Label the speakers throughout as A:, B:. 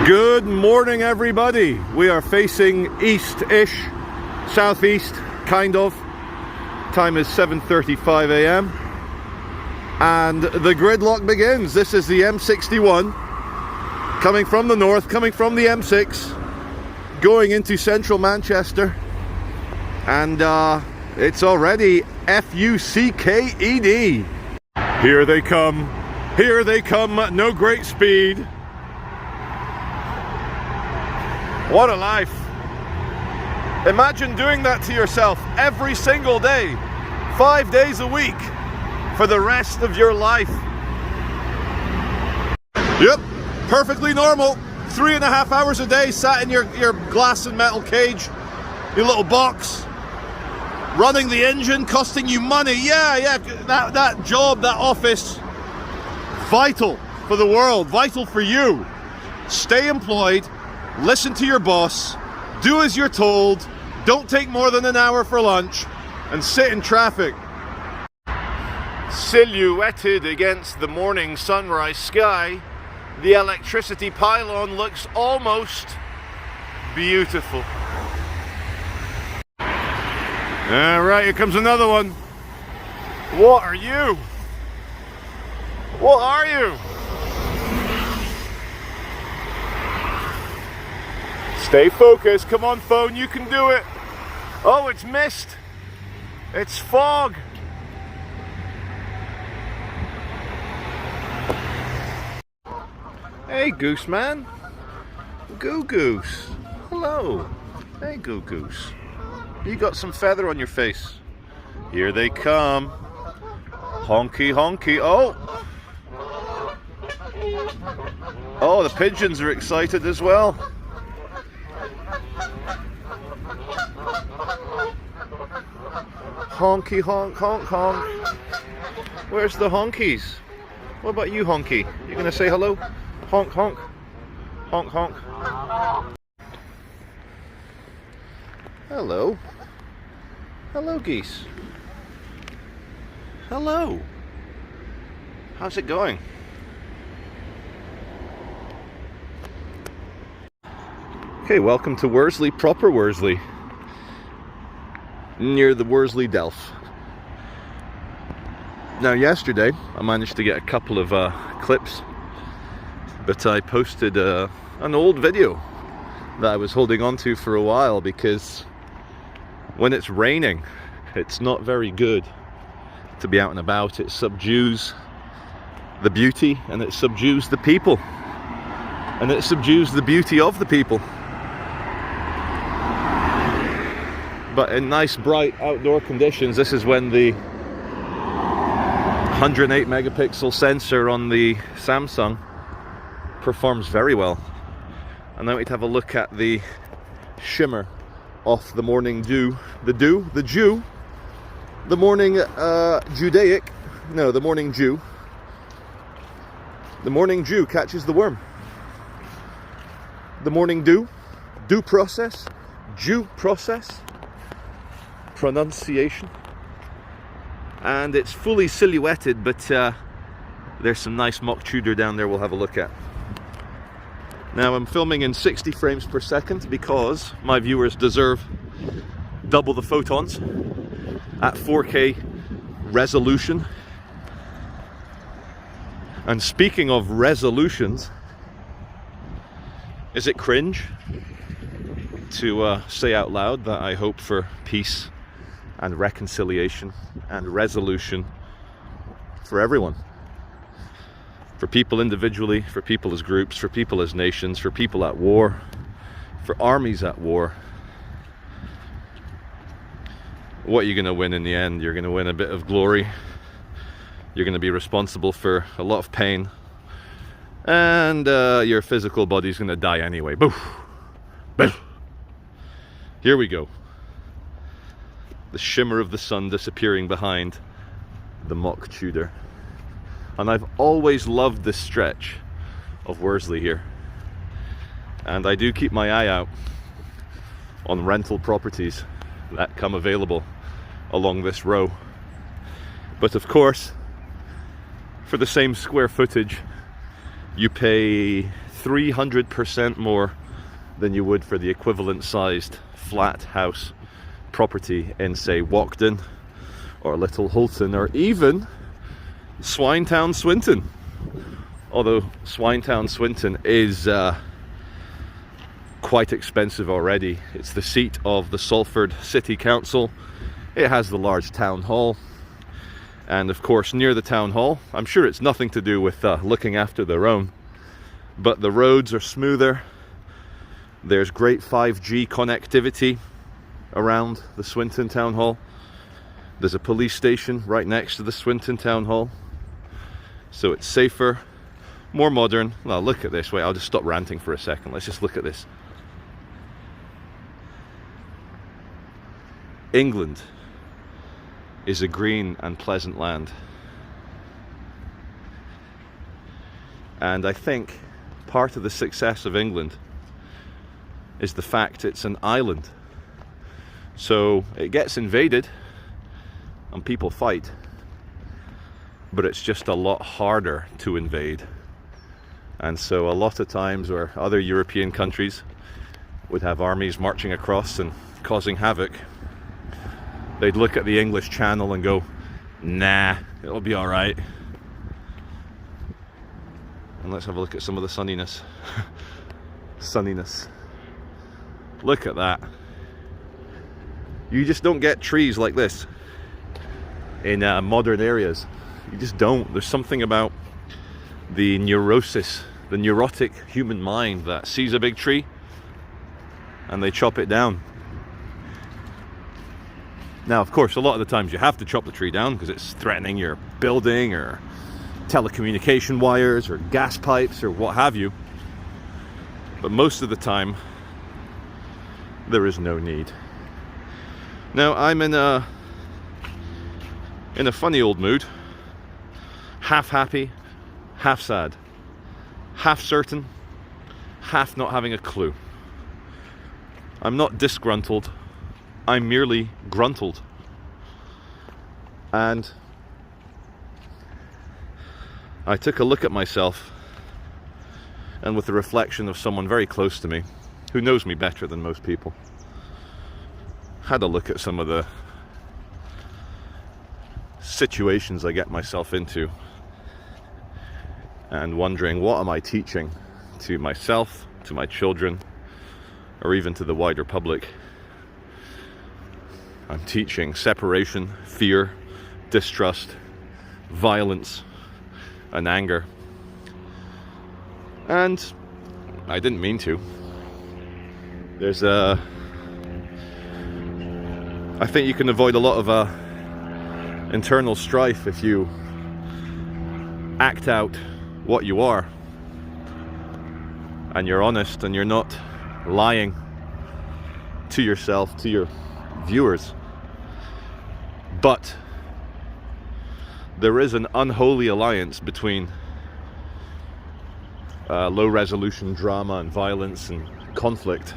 A: Good morning, everybody. We are facing east-ish, southeast, kind of. Time is 7:35 a.m. and the gridlock begins. This is the M61 coming from the north, coming from the M6, going into central Manchester, and it's already F-U-C-K-E-D. Here they come. Here they come at no great speed. What a life. Imagine doing that to yourself every single day, 5 days a week, for the rest of your life. Yep, perfectly normal. 3.5 hours a day sat in your glass and metal cage, your little box, running the engine, costing you money. Yeah, that job, that office, vital for the world, vital for you. Stay employed. Listen to your boss, do as you're told, don't take more than an hour for lunch, and sit in traffic. Silhouetted against the morning sunrise sky, the electricity pylon looks almost beautiful. Alright, here comes another one. What are you? What are you? Stay focused. Come on, phone, you can do it. Oh, it's mist. It's fog. Hey, Goose Man. Goo Goose. Hello. Hey, Goo Goose. You got some feather on your face. Here they come. Honky, honky. Oh, the pigeons are excited as well. Honky, honk, honk, honk. Where's the honkies? What about you, honky? You gonna say hello? Honk, honk. Honk, honk. Hello. Hello, geese. Hello. How's it going? Okay, welcome to Worsley, proper Worsley. Near the Worsley Delph. Now, yesterday I managed to get a couple of clips, but I posted an old video that I was holding on to for a while, because when it's raining it's not very good to be out and about. It subdues the beauty, and it subdues the people, and it subdues the beauty of the people. But in nice bright outdoor conditions, this is when the 108 megapixel sensor on the Samsung performs very well. And now we have a look at the shimmer off the morning dew. The morning Judaic, no, the morning Jew. The morning Jew catches the worm. The morning dew process, Jew process. Pronunciation, and it's fully silhouetted, but there's some nice mock Tudor down there we'll have a look at. Now, I'm filming in 60 frames per second because my viewers deserve double the photons at 4K resolution. And speaking of resolutions, is it cringe to say out loud that I hope for peace and reconciliation and resolution for everyone? For people individually, for people as groups, for people as nations, for people at war, for armies at war. What are you going to win in the end? You're going to win a bit of glory. You're going to be responsible for a lot of pain. And your physical body's going to die anyway. Boof! Boof! Here we go. The shimmer of the sun disappearing behind the mock Tudor. And I've always loved this stretch of Worsley here. And I do keep my eye out on rental properties that come available along this row. But of course, for the same square footage, you pay 300% more than you would for the equivalent sized flat house property in, say, Walkden or Little Hulton or even Swinetown Swinton. Although Swinetown Swinton is quite expensive already. It's the seat of the Salford City Council. It has the large town hall, and of course near the town hall, I'm sure it's nothing to do with looking after their own, but the roads are smoother. There's great 5G connectivity around the Swinton Town Hall. There's a police station right next to the Swinton Town Hall, so it's safer, more modern. Now look at this. Wait, I'll just stop ranting for a second. Let's just look at this. England is a green and pleasant land, and I think part of the success of England is the fact it's an island. So it gets invaded and people fight, but it's just a lot harder to invade. And so a lot of times where other European countries would have armies marching across and causing havoc, they'd look at the English Channel and go, nah, it'll be all right. And let's have a look at some of the sunniness. Sunniness. Look at that. You just don't get trees like this in modern areas. You just don't. There's something about the neurosis, the neurotic human mind that sees a big tree and they chop it down. Now, of course, a lot of the times you have to chop the tree down because it's threatening your building or telecommunication wires or gas pipes or what have you. But most of the time, there is no need. Now, I'm in a funny old mood. Half happy, half sad. Half certain, half not having a clue. I'm not disgruntled. I'm merely gruntled. And I took a look at myself, and with the reflection of someone very close to me, who knows me better than most people, had a look at some of the situations I get myself into, and wondering, what am I teaching to myself, to my children, or even to the wider public? I'm teaching separation, fear, distrust, violence, and anger. And I didn't mean to. There's I think you can avoid a lot of internal strife if you act out what you are, and you're honest, and you're not lying to yourself, to your viewers. But there is an unholy alliance between low resolution drama and violence and conflict.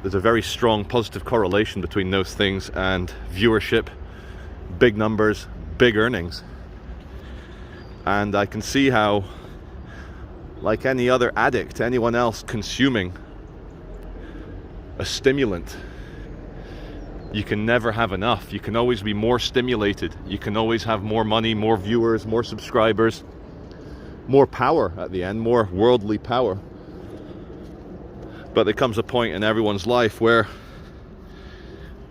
A: There's a very strong positive correlation between those things and viewership, big numbers, big earnings. And I can see how, like any other addict, anyone else consuming a stimulant, you can never have enough. You can always be more stimulated. You can always have more money, more viewers, more subscribers, more power at the end, more worldly power. But there comes a point in everyone's life where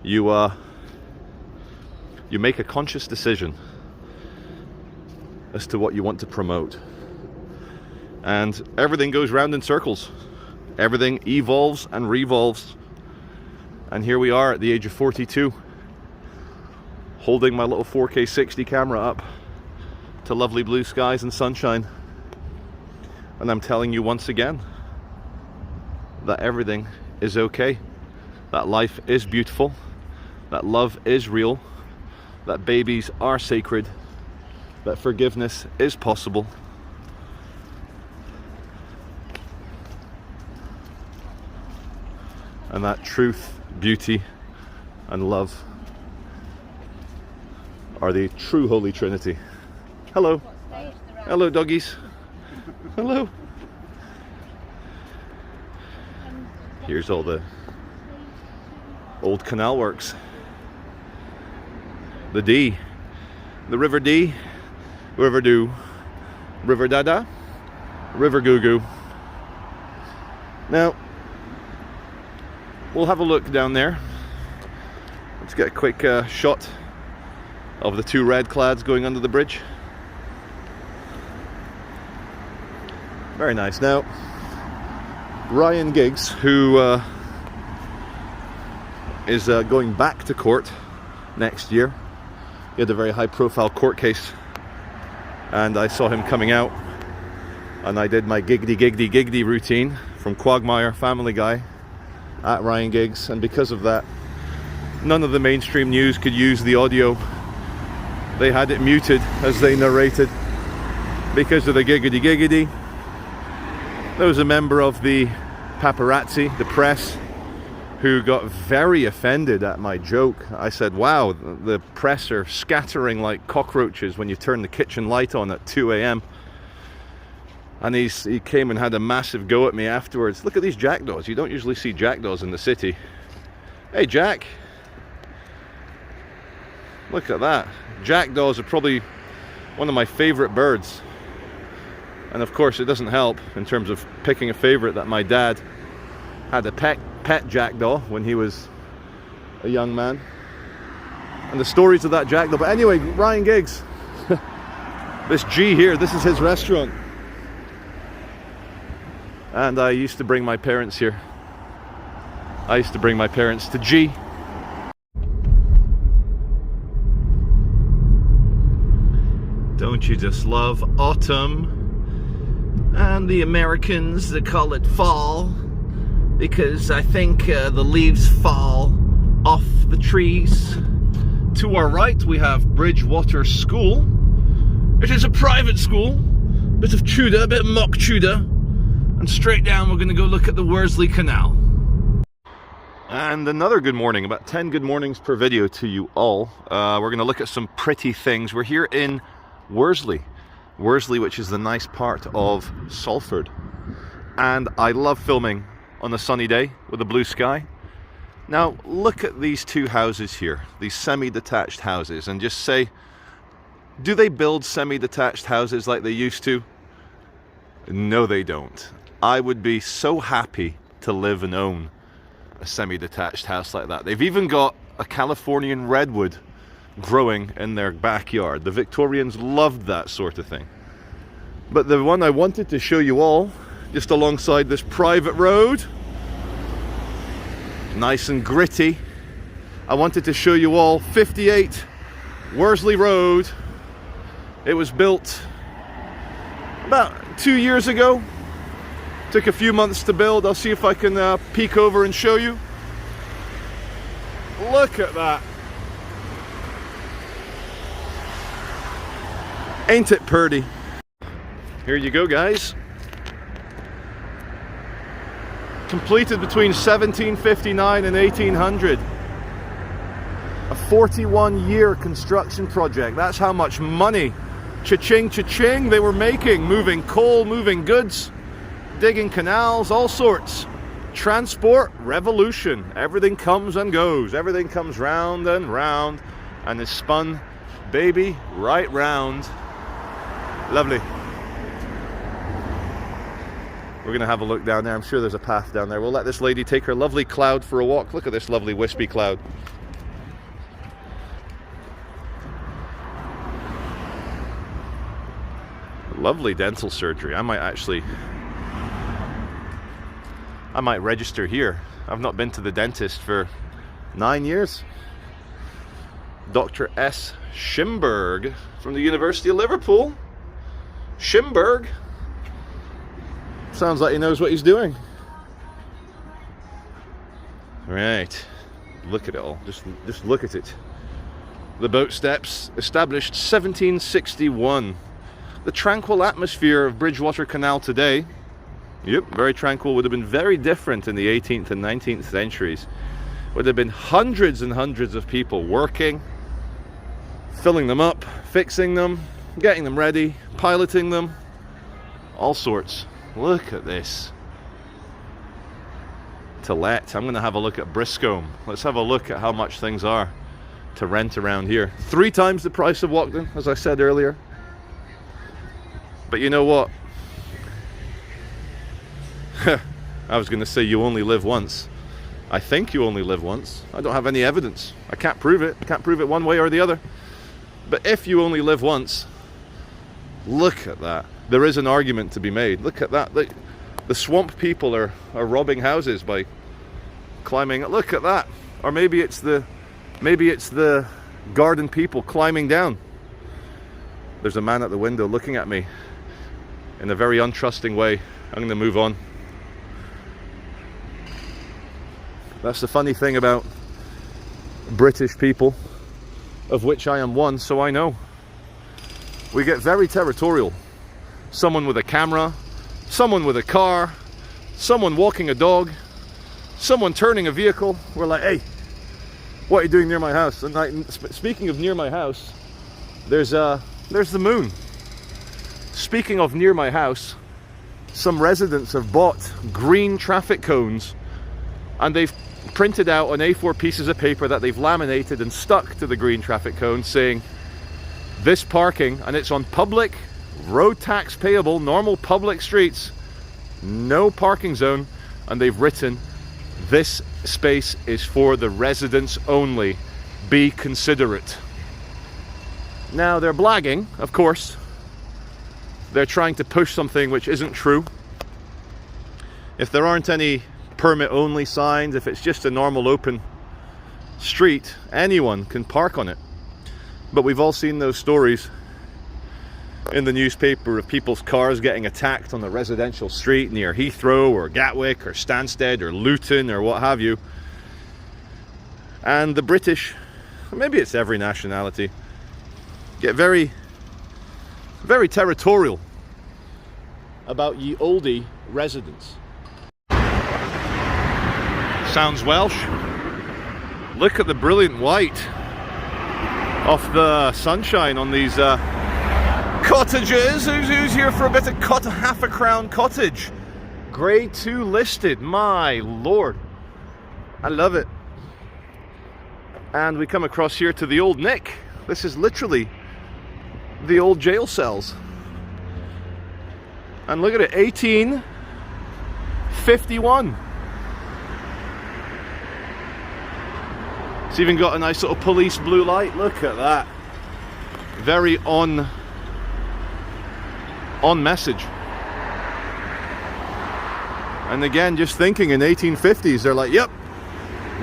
A: you make a conscious decision as to what you want to promote. And everything goes round in circles. Everything evolves and revolves. And here we are at the age of 42, holding my little 4K60 camera up to lovely blue skies and sunshine. And I'm telling you once again that everything is okay, that life is beautiful, that love is real, that babies are sacred, that forgiveness is possible. And that truth, beauty, and love are the true Holy Trinity. Hello. Hello, doggies. Hello. Here's all the old canal works. The D, the River D, River Do, River Dada, River Goo Goo. Now, we'll have a look down there. Let's get a quick shot of the two red clads going under the bridge. Very nice. Now, Ryan Giggs, who is going back to court next year. He had a very high-profile court case, and I saw him coming out, and I did my giggity routine from Quagmire, Family Guy, at Ryan Giggs, and because of that, none of the mainstream news could use the audio. They had it muted as they narrated because of the giggity. There was a member of the paparazzi, the press, who got very offended at my joke. I said, wow, the press are scattering like cockroaches when you turn the kitchen light on at 2 a.m. And he came and had a massive go at me afterwards. Look at these jackdaws. You don't usually see jackdaws in the city. Hey, Jack. Look at that. Jackdaws are probably one of my favorite birds. And of course, it doesn't help in terms of picking a favorite that my dad had a pet jackdaw when he was a young man. And the stories of that jackdaw. But anyway, Ryan Giggs. This G here, this is his restaurant. And I used to bring my parents here. I used to bring my parents to G. Don't you just love autumn? And the Americans, they call it fall, because I think the leaves fall off the trees. To our right, we have Bridgewater School. It is a private school, bit of Tudor, a bit of mock Tudor. And straight down, we're going to go look at the Worsley Canal. And another good morning, about 10 good mornings per video to you all. We're going to look at some pretty things. We're here in Worsley, which is the nice part of Salford. And I love filming on a sunny day with a blue sky. Now, look at these two houses here, these semi-detached houses, and just say, do they build semi-detached houses like they used to? No, they don't. I would be so happy to live and own a semi-detached house like that. They've even got a Californian redwood growing in their backyard. The Victorians loved that sort of thing. But the one I wanted to show you all, just alongside this private road, nice and gritty, I wanted to show you all 58 Worsley Road. It was built about 2 years ago. Took a few months to build. I'll see if I can peek over and show you. Look at that. Ain't it purty? Here you go, guys. Completed between 1759 and 1800. A 41-year construction project. That's how much money, cha-ching, cha-ching, they were making. Moving coal, moving goods, digging canals, all sorts. Transport revolution. Everything comes and goes. Everything comes round and is spun, baby, right round. Lovely. We're going to have a look down there. I'm sure there's a path down there. We'll let this lady take her lovely cloud for a walk. Look at this lovely wispy cloud. Lovely dental surgery. I might register here. I've not been to the dentist for 9 years. Dr. S. Schimberg from the University of Liverpool. Schimberg. Sounds like he knows what he's doing. Right. Look at it all. Just look at it. The boat steps, established 1761. The tranquil atmosphere of Bridgewater Canal today, yep, very tranquil, would have been very different in the 18th and 19th centuries. Would have been hundreds and hundreds of people working, filling them up, fixing them, getting them ready, piloting them, all sorts. Look at this. to let. I'm going to have a look at Briscombe. Let's have a look at how much things are to rent around here. 3 times the price of Walkden, as I said earlier. But you know what? I was going to say you only live once. I think you only live once. I don't have any evidence. I can't prove it. I can't prove it one way or the other. But if you only live once, look at that. There is an argument to be made. Look at that. The swamp people are robbing houses by climbing. Look at that. Or maybe it's the garden people climbing down. There's a man at the window looking at me in a very untrusting way. I'm going to move on. That's the funny thing about British people, of which I am one, so I know. We get very territorial. Someone with a camera, someone with a car, someone walking a dog, someone turning a vehicle. We're like, hey, what are you doing near my house? And like, speaking of near my house, there's the moon. Speaking of near my house, some residents have bought green traffic cones, and they've printed out on A4 pieces of paper that they've laminated and stuck to the green traffic cone saying, this parking, and it's on public, road tax payable, normal public streets, no parking zone, and they've written, this space is for the residents only, be considerate. Now they're blagging, of course. They're trying to push something which isn't true. If there aren't any permit only signs, if it's just a normal open street, anyone can park on it. But we've all seen those stories in the newspaper of people's cars getting attacked on the residential street near Heathrow or Gatwick or Stansted or Luton or what have you. And the British, maybe it's every nationality, get very, very territorial about ye oldie residents. Sounds Welsh. Look at the brilliant white of the sunshine on these cottages. Who's here for a bit of half a crown cottage? Grade 2 listed. My lord, I love it. And we come across here to the old Nick. This is literally the old jail cells. And look at it, 1851. It's even got a nice little police blue light. Look at that. Very on message. And again, just thinking in 1850s, they're like, yep,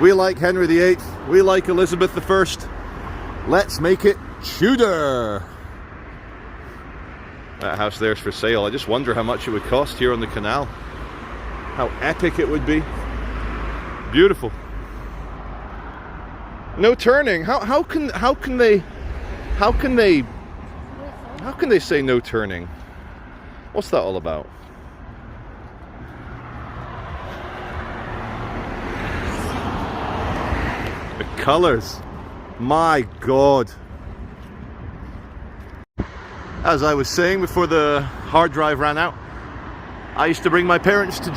A: we like Henry VIII, we like Elizabeth I. Let's make it Tudor. That house there's for sale. I just wonder how much it would cost here on the canal. How epic it would be. Beautiful. No turning. How can they say no turning? What's that all about? The colors. My God. As I was saying before the hard drive ran out, I used to bring my parents to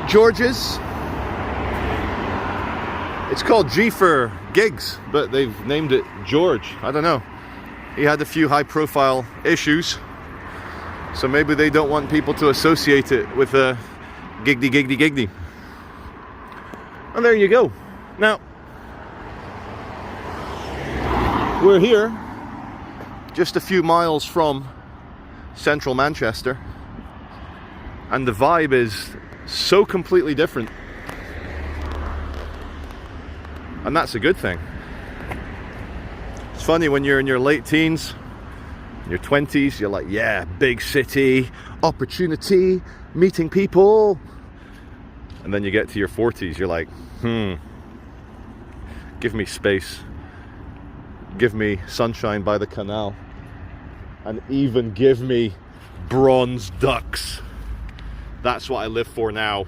A: George's. It's called G for gigs, but they've named it George. I don't know. He had a few high-profile issues, so maybe they don't want people to associate it with a gigdy. And there you go. Now, we're here, just a few miles from central Manchester, and the vibe is so completely different. And that's a good thing. It's funny when you're in your late teens, your 20s, you're like, yeah, big city, opportunity, meeting people. And then you get to your 40s, you're like, give me space. Give me sunshine by the canal. And even give me bronze ducks. That's what I live for now.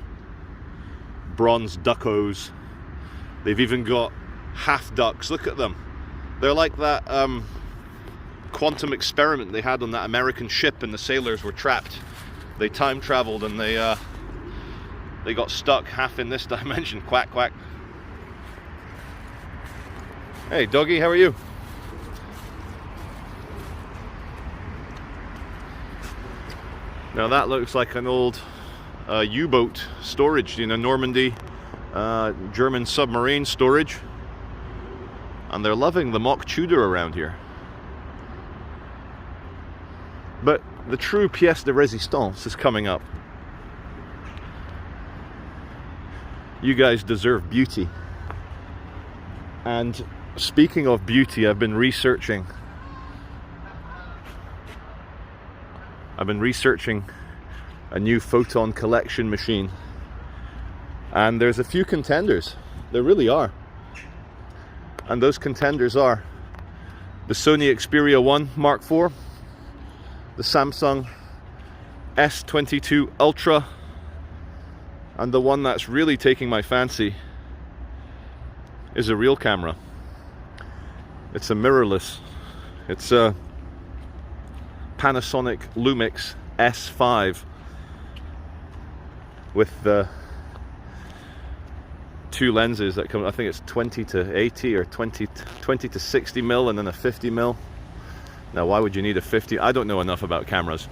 A: Bronze duckos. They've even got half ducks. Look at them. They're like that quantum experiment they had on that American ship, and the sailors were trapped. They time traveled and they They got stuck half in this dimension. Quack, quack. Hey, doggy, how are you? Now that looks like an old U-boat storage, you know, Normandy, German submarine storage. And they're loving the mock Tudor around here. But the true pièce de résistance is coming up. You guys deserve beauty. And speaking of beauty, I've been researching a new photon collection machine. And there's a few contenders. There really are. And those contenders are the Sony Xperia 1 Mark IV, the Samsung S22 Ultra, and the one that's really taking my fancy is a real camera. It's a mirrorless. It's a Panasonic Lumix S5 with the two lenses that come, I think it's 20 to 80 or 20 to 60 mil and then a 50 mil. Now why would you need a 50? I don't know enough about cameras.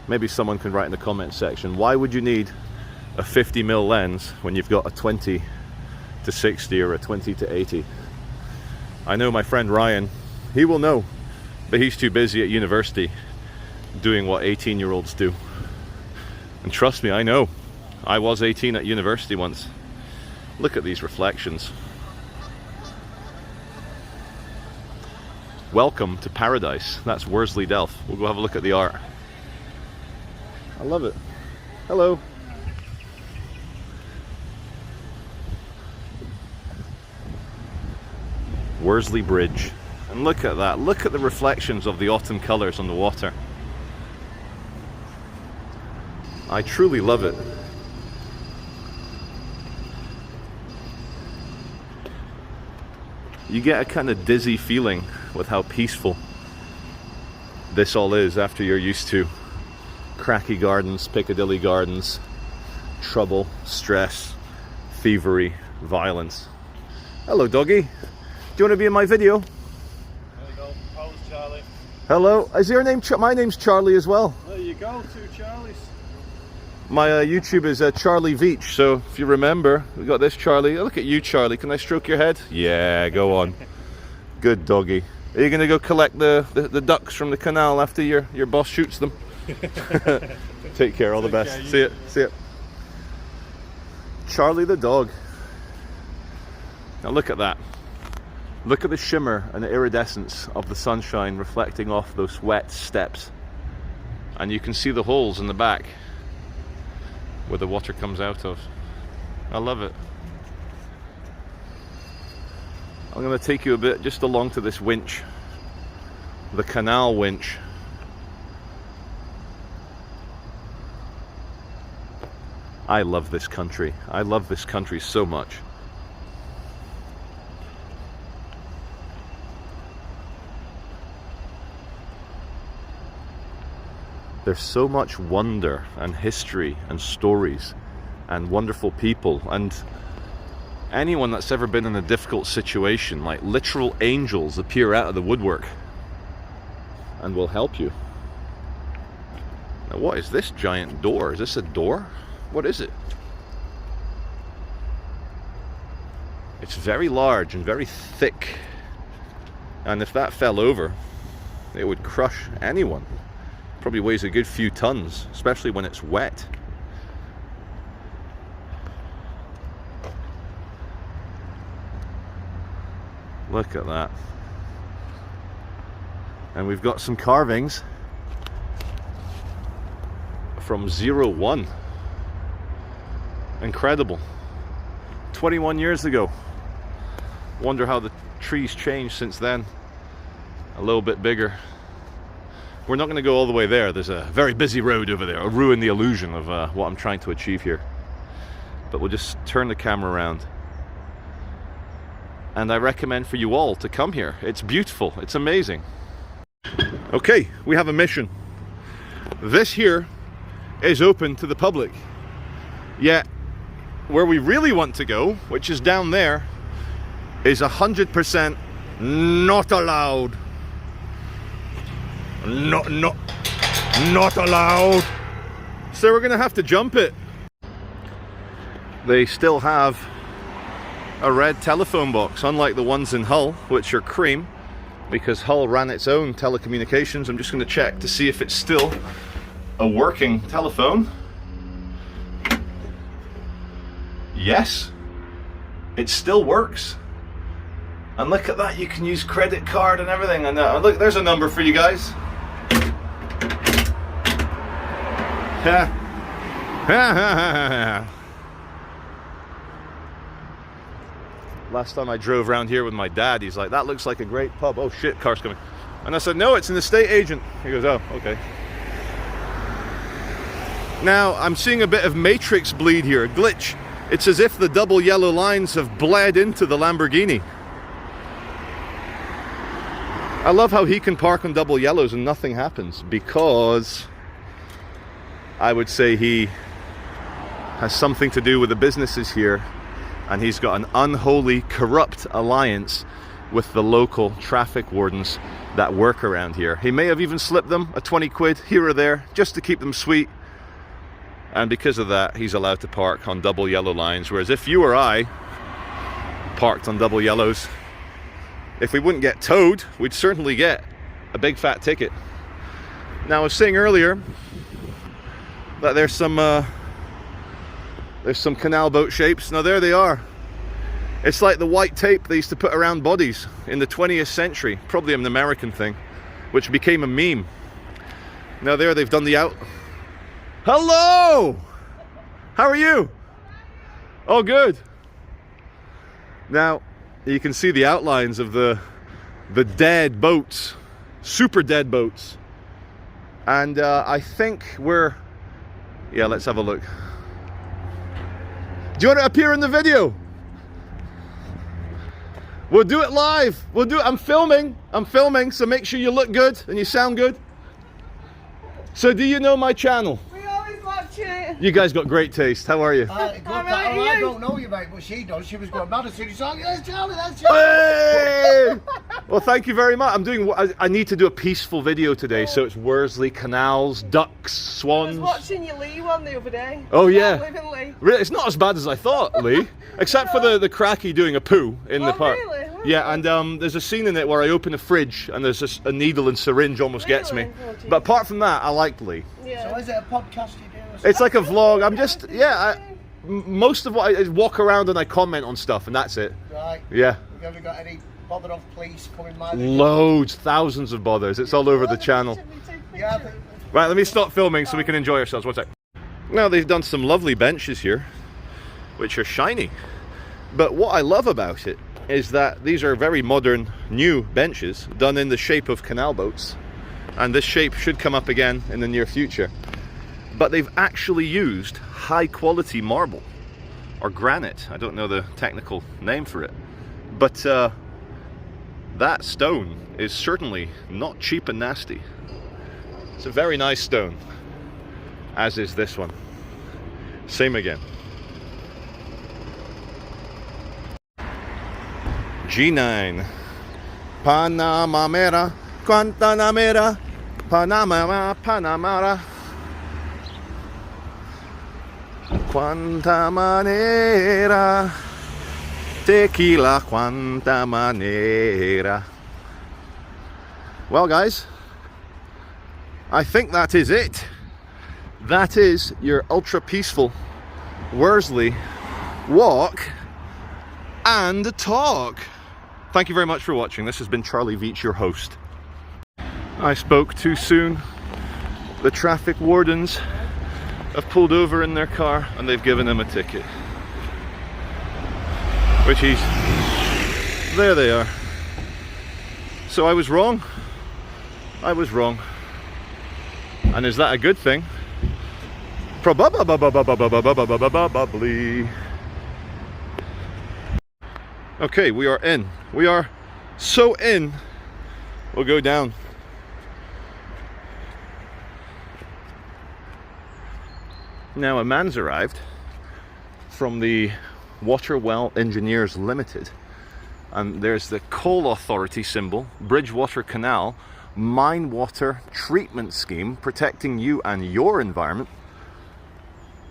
A: Maybe someone can write in the comment section, why would you need a 50 mil lens when you've got a 20 to 60 or a 20 to 80? I know my friend Ryan, he will know, but he's too busy at university doing what 18-year-olds do. And trust me, I know. I was 18 at university once. Look at these reflections. Welcome to paradise. That's Worsley Delph. We'll go have a look at the art. I love it. Hello. Worsley Bridge. And look at that. Look at the reflections of the autumn colours on the water. I truly love it. You get a kind of dizzy feeling with how peaceful this all is after you're used to Cracky Gardens, Piccadilly Gardens, trouble, stress, thievery, violence. Hello, doggy. Do you want to be in my video?
B: There you go. How's Charlie?
A: Hello. Is your name? My name's Charlie as well.
B: There you go. Two Charlies.
A: My YouTube is Charlie Veitch, so if you remember, we got this Charlie. Oh, look at you, Charlie. Can I stroke your head? Yeah, go on. Good doggy. Are you going to go collect the ducks from the canal after your boss shoots them? Take care, all the best. See it, see it. Charlie the dog. Now look at that. Look at the shimmer and the iridescence of the sunshine reflecting off those wet steps. And you can see the holes in the back where the water comes out of. I love it. I'm going to take you a bit just along to this winch, the Canal winch. I love this country. I love this country so much. There's so much wonder and history and stories and wonderful people, and anyone that's ever been in a difficult situation, like literal angels appear out of the woodwork and will help you. Now what is this giant door? Is this a door? What is it? It's very large and very thick, and if that fell over, it would crush anyone. Probably weighs a good few tons, especially when it's wet. Look at that. And we've got some carvings from 01. Incredible. 21 years ago. Wonder how the trees changed since then. A little bit bigger. We're not going to go all the way there. There's a very busy road over there. It'll ruin the illusion of what I'm trying to achieve here. But we'll just turn the camera around. And I recommend for you all to come here. It's beautiful. It's amazing. Okay, we have a mission. This here is open to the public. Yet, where we really want to go, which is down there, is 100% not allowed. Not allowed. So we're gonna have to jump it. They still have a red telephone box, unlike the ones in Hull, which are cream, because Hull ran its own telecommunications. I'm just gonna check to see if it's still a working telephone. Yes, it still works. And look at that, you can use credit card and everything. And look, there's a number for you guys. Last time I drove around here with my dad, he's like, that looks like a great pub. Oh shit, car's coming. And I said, no, it's an estate agent. He goes, oh, okay. Now, I'm seeing a bit of matrix bleed here, a glitch. It's as if the double yellow lines have bled into the Lamborghini. I love how he can park on double yellows and nothing happens, because I would say he has something to do with the businesses here, and he's got an unholy, corrupt alliance with the local traffic wardens that work around here. He may have even slipped them a 20 quid here or there just to keep them sweet, and because of that he's allowed to park on double yellow lines, whereas if you or I parked on double yellows, if we wouldn't get towed, we'd certainly get a big fat ticket. Now, I was saying earlier that there's some canal boat shapes. Now there they are. It's like the white tape they used to put around bodies in the 20th century, probably an American thing, which became a meme. Now there they've done the out. Hello! How are you? Oh, good. Now, you can see the outlines of the dead boats, super dead boats. And I think we're, yeah, let's have a look. Do you want to appear in the video? We'll do it live. We'll do it. I'm filming, so make sure you look good and you sound good. So do you know my channel?
C: We always watch it.
A: You guys got great taste. How are you?
C: Right,
B: I don't know you, mate, but she does. She was going mad as soon as she saw you. That's Charlie, that's Charlie.
A: Hey! Well, thank you very much. I'm doing. I need to do a peaceful video today, so it's Worsley, canals, ducks, swans.
C: I was watching your Lee one the other day.
A: Oh yeah.
C: Living Lee.
A: Really, it's not as bad as I thought, Lee. Except for the cracky doing a poo in the park.
C: Really?
A: Yeah, and there's a scene in it where I open a fridge and there's just a needle and syringe almost gets me.
C: Oh,
A: But apart from that, I liked Lee.
C: Yeah.
B: So is it a podcast you do?
A: It's like a vlog. I'm just, most of what I walk around and I comment on stuff, and that's it.
B: Right.
A: Yeah.
B: Have you ever got any bothered off police coming my way?
A: Loads, thousands of bothers. It's all over the channel.
B: Yeah, I think.
A: Right, let me stop filming so we can enjoy ourselves. One sec. Now, they've done some lovely benches here, which are shiny. But what I love about it is that these are very modern, new benches done in the shape of canal boats. And this shape should come up again in the near future. But they've actually used high quality marble or granite. I don't know the technical name for it. But that stone is certainly not cheap and nasty. It's a very nice stone, as is this one. Same again. G9. Panamera, Guantanamera, Panamera, Panamera. Quanta manera, tequila, quanta manera. Well, guys, I think that is it. That is your ultra peaceful Worsley walk and talk. Thank you very much for watching. This has been Charlie Veitch, your host. I spoke too soon. The traffic wardens have pulled over in their car and they've given him a ticket. Which he's... There they are. So I was wrong. I was wrong. And is that a good thing? Probably. Okay, we are in. We are so in. We'll go down. Now a man's arrived from the Water Well Engineers Limited, and there's the Coal Authority symbol, Bridgewater Canal, mine water treatment scheme protecting you and your environment.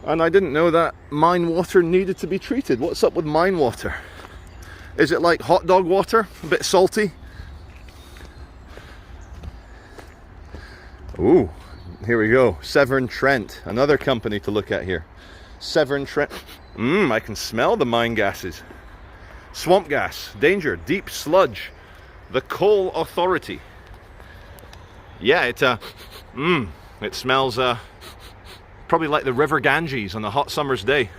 A: And I didn't know that mine water needed to be treated. What's up with mine water? Is it like hot dog water? A bit salty? Ooh, here we go. Severn Trent, another company to look at here. Severn Trent. I can smell the mine gases. Swamp gas, danger, deep sludge. The Coal Authority. Yeah, it smells probably like the River Ganges on a hot summer's day.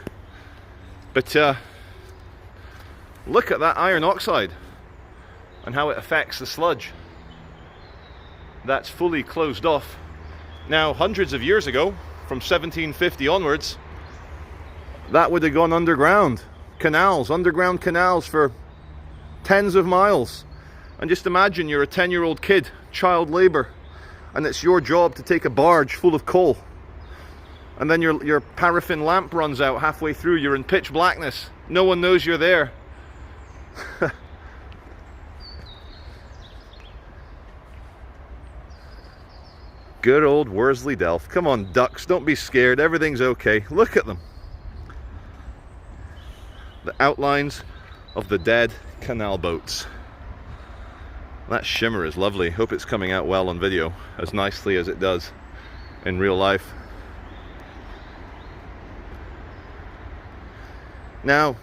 A: But look at that iron oxide and how it affects the sludge. That's fully closed off. Now, hundreds of years ago, from 1750 onwards, that would have gone underground. Canals, underground canals for tens of miles. And just imagine you're a 10-year-old kid, child labor, and it's your job to take a barge full of coal. And then your paraffin lamp runs out halfway through, you're in pitch blackness. No one knows you're there. Good old Worsley Delph. Come on, ducks, don't be scared. Everything's okay. Look at them. The outlines of the dead canal boats. That shimmer is lovely. Hope it's coming out well on video, as nicely as it does in real life. Now,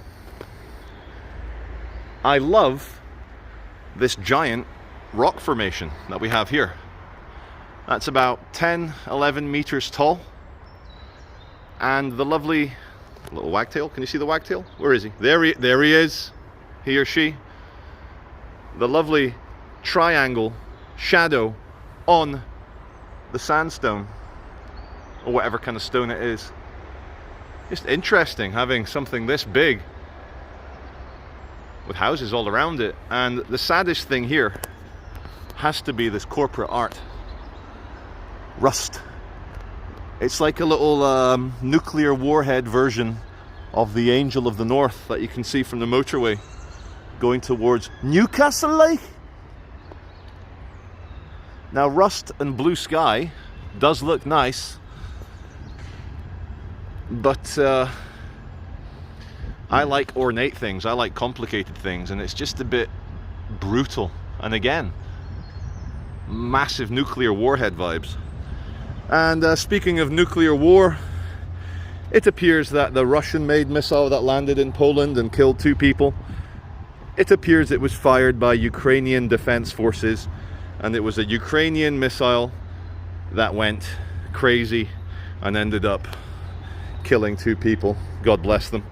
A: I love this giant rock formation that we have here. That's about 10, 11 meters tall. And the lovely little wagtail. Can you see the wagtail? Where is he? There he is. He or she. The lovely triangle shadow on the sandstone, or whatever kind of stone it is. Just interesting having something this big with houses all around it. And the saddest thing here has to be this corporate art. Rust. It's like a little nuclear warhead version of the Angel of the North that you can see from the motorway going towards Newcastle Lake. Now, rust and blue sky does look nice, but I like ornate things, I like complicated things, and it's just a bit brutal. And again, massive nuclear warhead vibes. And speaking of nuclear war, it appears that the Russian-made missile that landed in Poland and killed 2 people, it appears it was fired by Ukrainian defense forces, and it was a Ukrainian missile that went crazy and ended up killing 2 people, God bless them,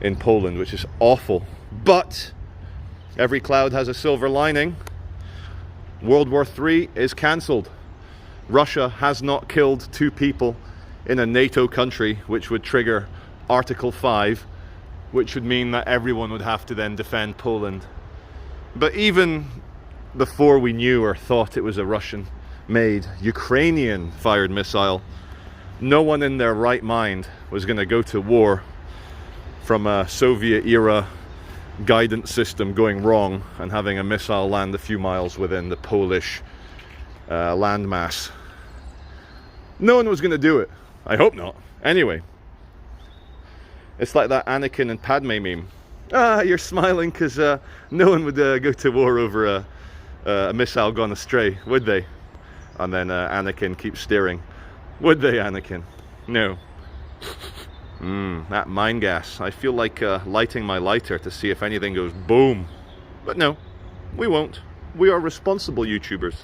A: in Poland, which is awful. But every cloud has a silver lining. World War III is cancelled. Russia has not killed 2 people in a NATO country, which would trigger Article 5, which would mean that everyone would have to then defend Poland. But even before we knew or thought it was a Russian-made, Ukrainian-fired missile, no one in their right mind was going to go to war from a Soviet-era guidance system going wrong and having a missile land a few miles within the Polish landmass. No one was going to do it. I hope not. Anyway, it's like that Anakin and Padme meme. You're smiling because no one would go to war over a missile gone astray, would they? And then Anakin keeps staring. Would they, Anakin? No. That mine gas. I feel like lighting my lighter to see if anything goes boom. But no, we won't. We are responsible YouTubers.